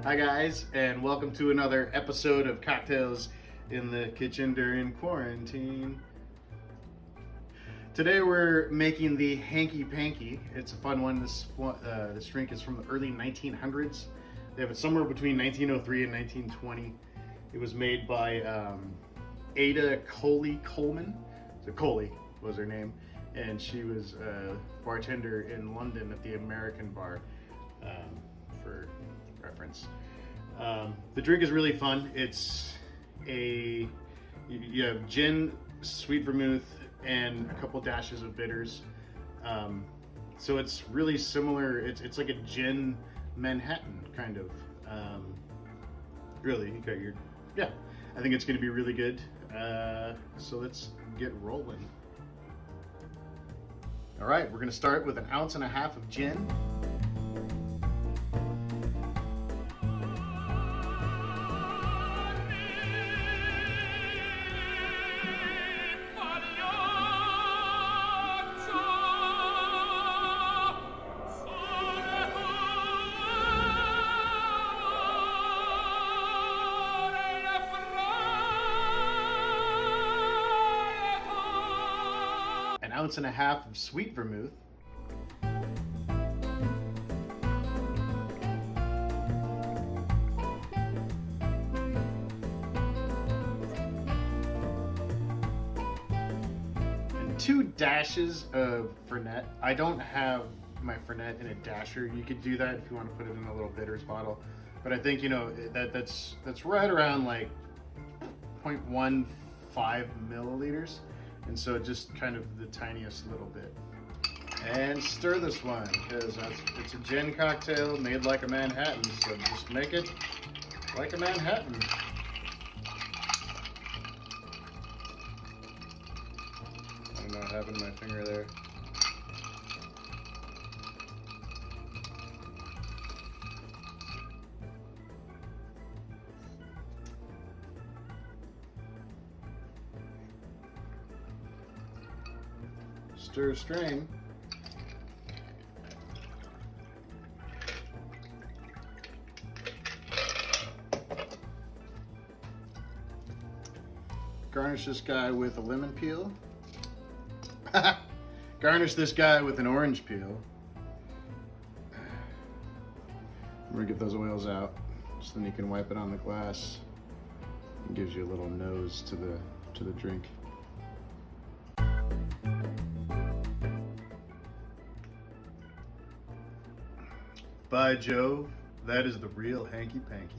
Hi guys, and welcome to another episode of Cocktails in the Kitchen During Quarantine. Today we're making the Hanky Panky. It's a fun one. This drink is from the early 1900s. They have it somewhere between 1903 and 1920. It was made by Ada Coley Coleman. So Coley was her name, and she was a bartender in London at the American Bar, for reference. The drink is really fun. It's you have gin, sweet vermouth, and a couple dashes of bitters. So it's really similar. It's like a gin Manhattan kind of. Really, you got your I think it's going to be really good. So let's get rolling. All right, we're going to start with 1.5 ounces of gin. An 1.5 ounces of sweet vermouth. And 2 dashes of Fernet. I don't have my Fernet in a dasher. You could do that if you want to put it in a little bitters bottle. But I think, that's right around like 0.15 milliliters. And so just kind of the tiniest little bit. And stir this one, because it's a gin cocktail made like a Manhattan, so just make it like a Manhattan. I don't know what happened to my finger there. Stir, strain. Garnish this guy with a lemon peel. Garnish this guy with an orange peel. I'm gonna get those oils out, so then you can wipe it on the glass. It gives you a little nose to the drink. By Jove, that is the real Hanky Panky.